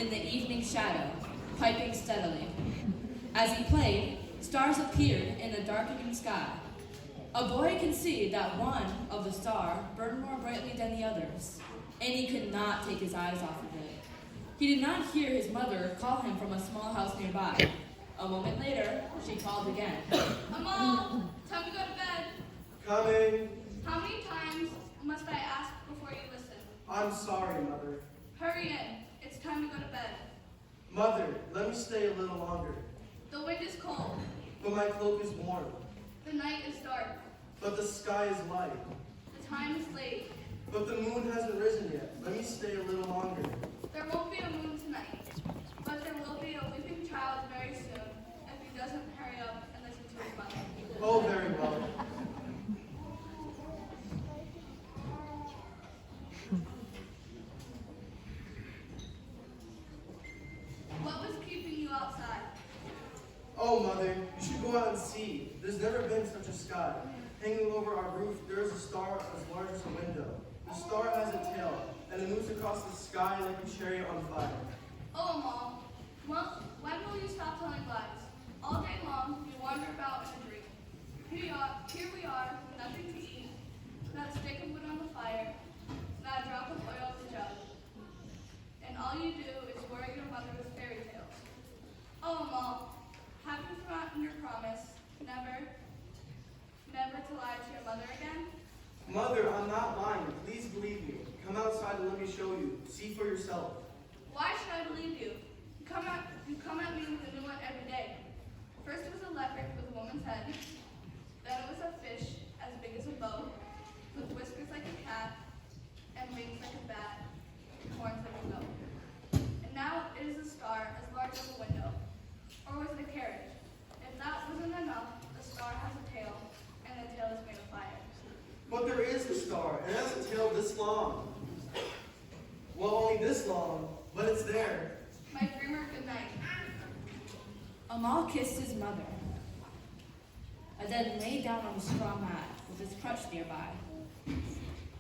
in the evening shadow, piping steadily. As he played, stars appeared in the darkening sky. A boy can see that one of the stars burned more brightly than the others, and he could not take his eyes off of it. He did not hear his mother call him from a small house nearby. A moment later, she called again. Amal, time to go to bed. Coming. How many times must I ask before you listen? I'm sorry, Mother. Hurry in. It's time to go to bed. Mother, let me stay a little longer. The wind is cold. But my cloak is warm. The night is dark. But the sky is light. The time is late. But the moon hasn't risen yet. Let me stay a little longer. There won't be a moon tonight. But there will be a weeping child very soon if he doesn't hurry up and listen to his mother. Oh, very well. What was keeping you outside? Oh, Mother, you should go out and see. There's never been such a sky. Hanging over our roof, there is a star as large as a window. The star has a tail, and it moves across the sky like a chariot on fire. Oh, Mom. Well, when will you stop telling lies? All day long, you wander about in a dream. Here we are, with nothing to eat, not a stick of wood on the fire, not a drop of oil in the jug. And all you do is worry your mother with fairy tales. Oh, Mom, have you forgotten your promise, never to lie to your mother again? Mother, I'm not lying. Please believe me. Come outside and let me show you. See for yourself. Why should I believe you? You come at me with a new one every day. First it was a leopard with a woman's head. Then it was a fish as big as a boat, with whiskers like a cat, and wings like a bat, and horns like a goat. And now it is a star as large as a window. Or was it a carriage? If that wasn't enough, the star has a tail, and the tail is made of fire. But there is the star. It has a tail this long. Well, only this long, but it's there. My dreamer, good night. Amal kissed his mother, and then lay down on the straw mat with his crutch nearby.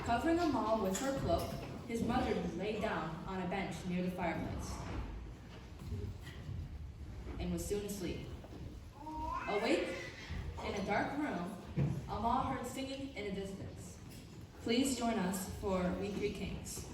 Covering Amal with her cloak, his mother lay down on a bench near the fireplace and was soon asleep. Awake in a dark room, Amal heard singing in the distance. Please join us for We Three Kings.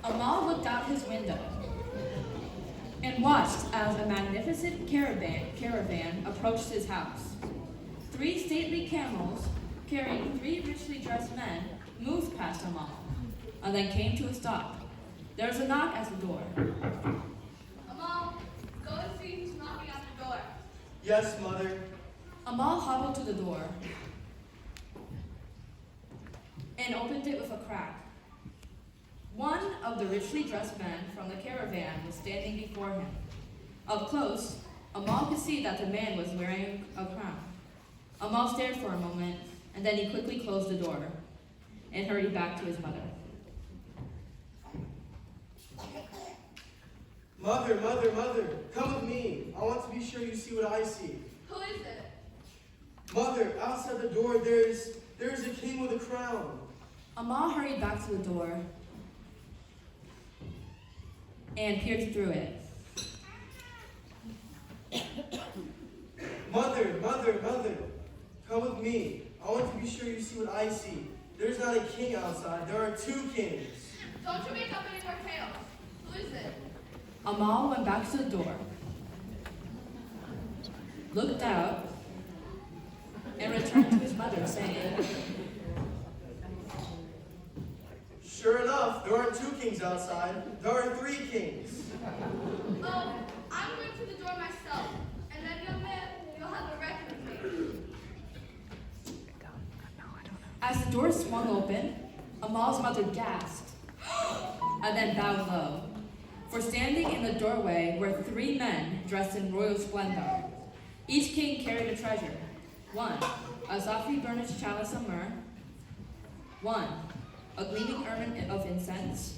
Amal looked out his window and watched as a magnificent caravan approached his house. 3 stately camels carrying 3 richly dressed men moved past Amal and then came to a stop. There was a knock at the door. Amal, go and see who's knocking at the door. Yes, Mother. Amal hobbled to the door and opened it with a crack. One of the richly dressed men from the caravan was standing before him. Up close, Amal could see that the man was wearing a crown. Amal stared for a moment, and then he quickly closed the door and hurried back to his mother. Mother, Mother, Mother, come with me. I want to be sure you see what I see. Who is it? Mother, outside the door there is a king with a crown. Amal hurried back to the door and peered through it. Mother, Mother, Mother, come with me. I want to be sure you see what I see. There's not a king outside. There are 2 kings. Don't you make up any more tales. Who is it? Amal went back to the door, looked out, and returned to his mother, saying, Sure enough, there aren't 2 kings outside. There are 3 kings. Oh, I'm going to the door myself. And then, young man, you'll have a record of me. As the door swung open, Amal's mother gasped, and then bowed low. For standing in the doorway were 3 men dressed in royal splendor. Each king carried a treasure. 1, a softly burnished chalice of myrrh. 1, a gleaming urn of incense.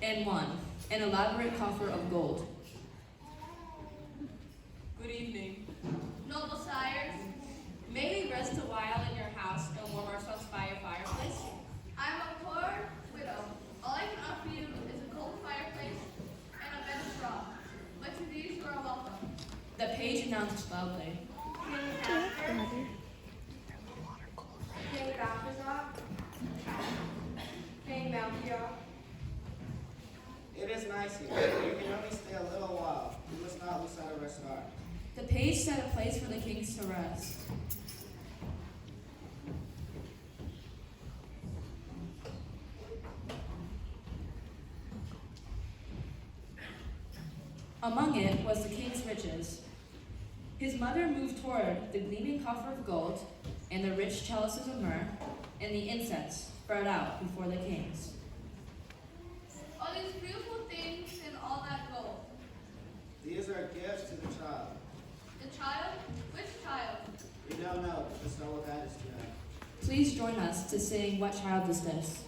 And 1, an elaborate coffer of gold. Good evening. Noble sires, May we rest a while in your house and warm ourselves by your fireplace? I'm a poor widow. All I can offer you is a cold fireplace and a bed of straw. But to these you are welcome. The page announced loudly. King Balthazar, King Melchior. It is nice here. You can only stay a little while. You must not lose sight of our star. The page set a place for the kings to rest. Among it was the king's riches. His mother moved toward the gleaming coffer of gold, and the rich chalices of myrrh, and the incense spread out before the kings. All these beautiful things and all that gold. These are gifts to the child. The child? Which child? We don't know, but the star will guide us to him. Please join us to sing What Child Is This?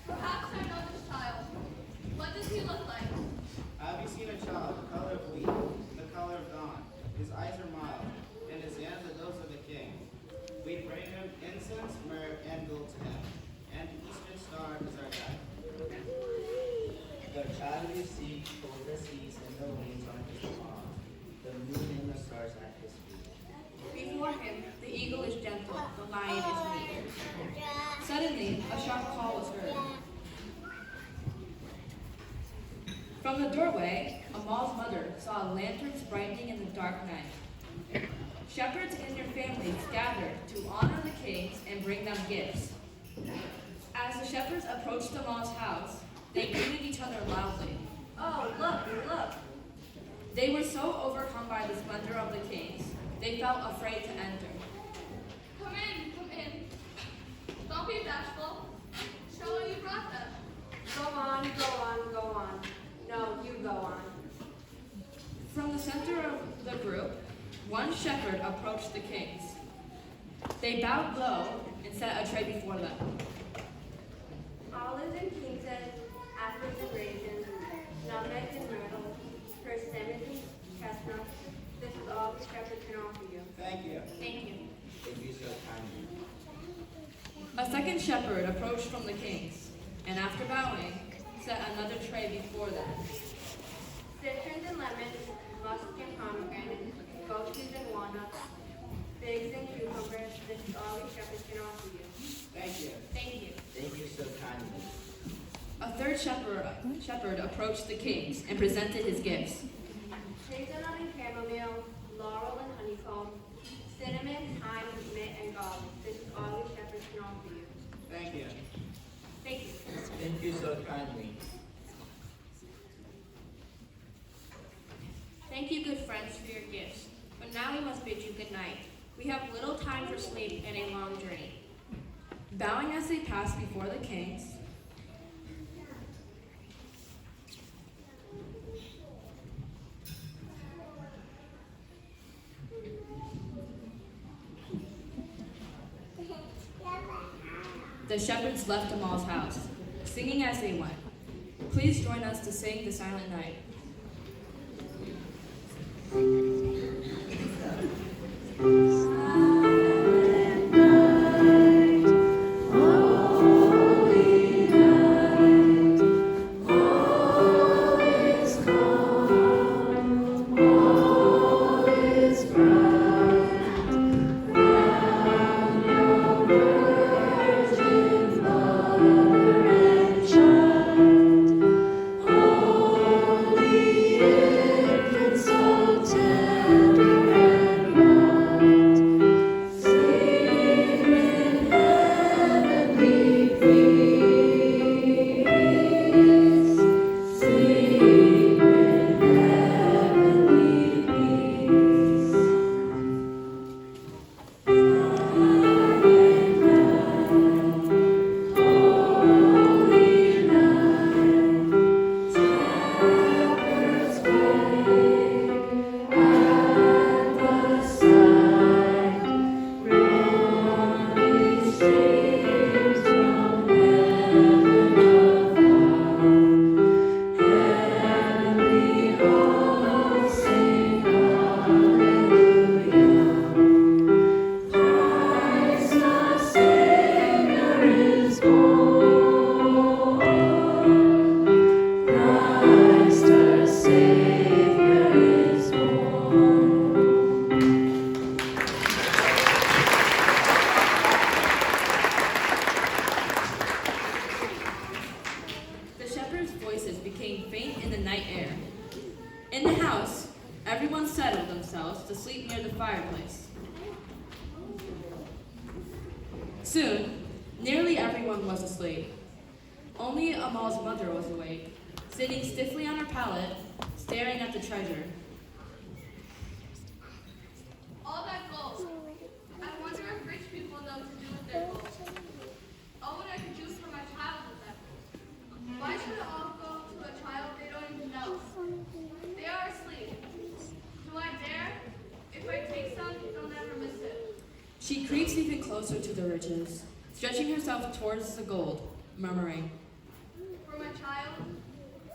Perhaps I know this child. What does he look like? Have you seen a child, the color of wheat, the color of dawn? His eyes are mild, and his hands are those of a king. We bring him incense, myrrh, and gold to him, and the eastern star is our guide. The child you seek over the seas and the winds on his palm, the moon and the stars at his feet. Before him, the eagle is gentle, the lion is meek. Suddenly, a sharp call was heard. From the doorway, Amal's mother saw lanterns brightening in the dark night. Shepherds and their families gathered to honor the kings and bring them gifts. As the shepherds approached Amal's house, they greeted each other loudly. Oh, look, look. They were so overcome by the splendor of the kings, they felt afraid to enter. Come in, come in. Don't be bashful. Show what you brought them. Go on, go on, go on. No, you go on. From the center of the group, one shepherd approached the kings. They bowed low and set a tray before them. Olives and king's heads, apples and raisins, nutmeg and myrtle, persimmons and chestnuts. This is all the shepherd can offer you. Thank you. Thank you. Thank you so kindly. A second shepherd approached from the kings, and after bowing, set another tray before them. Citrons and lemons, musk and pomegranate, goat cheese and walnuts, figs and cucumbers. This is all the shepherd can offer you. Thank you. Thank you. Thank you so kindly. A third shepherd approached the kings and presented his gifts. Hazelnut and chamomile, laurel and cinnamon, thyme, mint, and garlic. This is all we shepherds can offer you. Thank you. Thank you. Thank you so kindly. Thank you, good friends, for your gifts. But now we must bid you good night. We have little time for sleep and a long journey. Bowing as they pass before the kings, the shepherds left Amal's house, singing as they went. Please join us to sing the Silent Night. The shepherds' voices became faint in the night air. In the house, everyone settled themselves to sleep near the fireplace. Soon, nearly everyone was asleep. Only Amal's mother was awake, sitting stiffly on her pallet, staring at the treasure. All that gold. I wonder if rich people know what to do with their gold. Oh, what I could do for my child with that gold. Why should it all go to a child they don't even know? They are asleep. Do I dare? If I take some, they'll never miss it. She creeps even closer to the riches, stretching herself towards the gold, murmuring, For my child,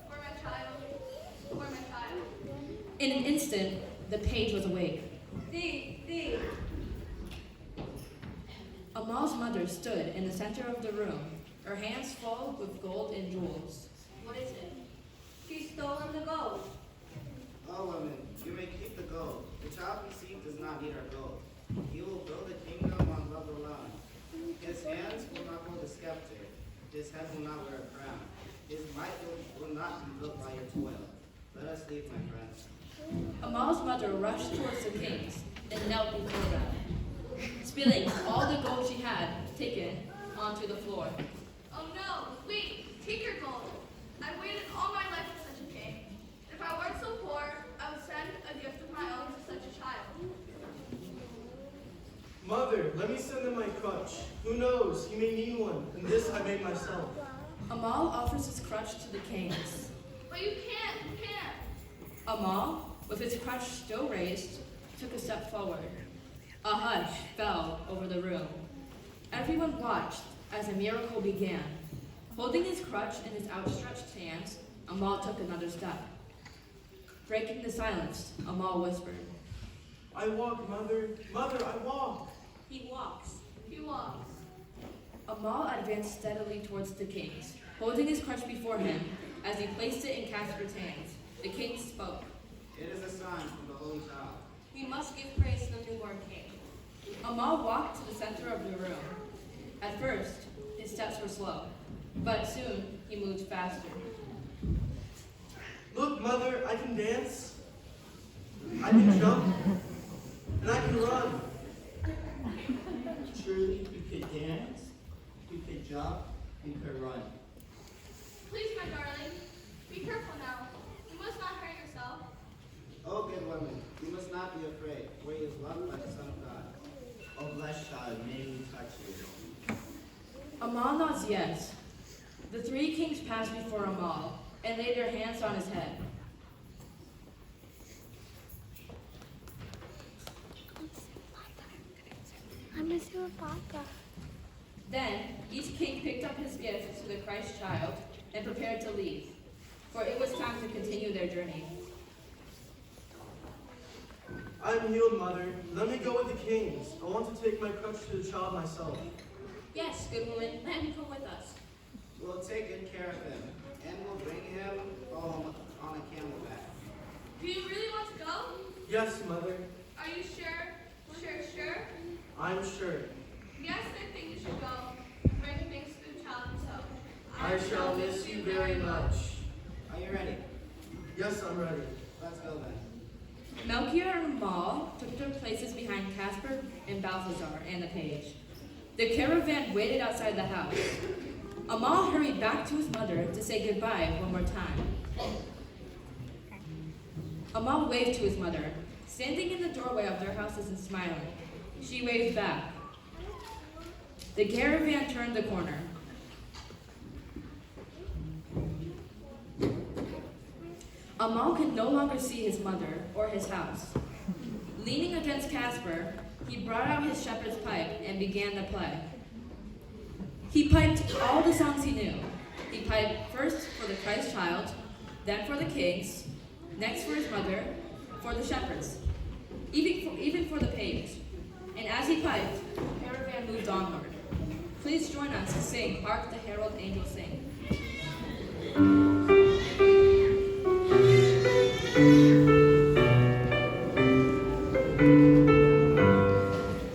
for my child, for my child. In an instant, the page was awake. Thief, thief. Amal's mother stood in the center of the room, her hands full with gold and jewels. What is it? She's stolen the gold. Oh, woman, you may keep the gold. The child conceived does not need our gold. He will build a kingdom on love alone. His hands will not hold a scepter. His head will not wear a crown. His might will not be built by your toil. Let us leave, my friends. Amal's mother rushed towards the kings and knelt before them, spilling all the gold she had taken onto the floor. Oh no, wait, take your gold. I waited all my life for such a king. If I weren't so poor, I would send a gift of my own to such a child. Mother, let me send him my crutch. Who knows? He may need one, and this I made myself. Amal offers his crutch to the kings. But you can't. Amal, with his crutch still raised, took a step forward. A hush fell over the room. Everyone watched as a miracle began. Holding his crutch in his outstretched hands, Amal took another step. Breaking the silence, Amal whispered, I walk, Mother. Mother, I walk. He walks. He walks. Amal advanced steadily towards the kings, holding his crutch before him as he placed it in Casper's hands. The king spoke. It is a sign from the Holy Child. We must give praise to the newborn king. Amal walked to the center of the room. At first, his steps were slow, but soon he moved faster. Look, Mother, I can dance. I can jump. And I can run. Surely you could dance, you could jump, you could run. Please, my darling, be careful now. You must not hurt yourself. Oh, good woman, you must not be afraid, for he is loved by the Son of God. Oh, blessed child, may we touch you. Amal nods yes. The three kings passed before Amal and laid their hands on his head. I miss your papa. Then each king picked up his gift to the Christ child and prepared to leave, for it was time to continue their journey. I'm healed, Mother. Let me go with the kings. I want to take my crutch to the child myself. Yes, good woman, let him come with us. We'll take good care of him, and we'll bring him home on a camelback. Do you really want to go? Yes, Mother. Are you sure? Sure? I'm sure. Yes, I think you should go. Bring things to the child himself. I shall miss you very much. Are you ready? Yes, I'm ready. Let's go then. Melchior and Amal took their places behind Casper and Balthazar and the page. The caravan waited outside the house. Amal hurried back to his mother to say goodbye one more time. Amal waved to his mother, standing in the doorway of their houses and smiling. She waved back. The caravan turned the corner. Amal could no longer see his mother or his house. Leaning against Casper, he brought out his shepherd's pipe and began to play. He piped all the songs he knew. He piped first for the Christ child, then for the kings, next for his mother, for the shepherds, even for the page. And as he piped, the caravan moved onward. Please join us to sing Hark the Herald Angels Sing.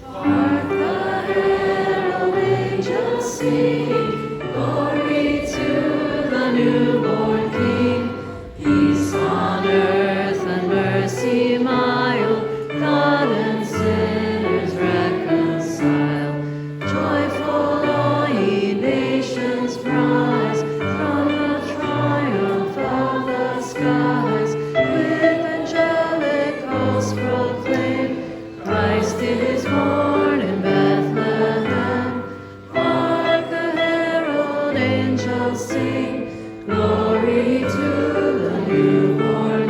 Hark the herald angels sing, glory to the newborn King. Peace on earth and mercy mild, God and sinners reconcile. Joyful all ye nations rise, from the triumph of the skies. With angelic hosts proclaim, Christ is born in Bethlehem. Hark the herald angels sing, glory to the newborn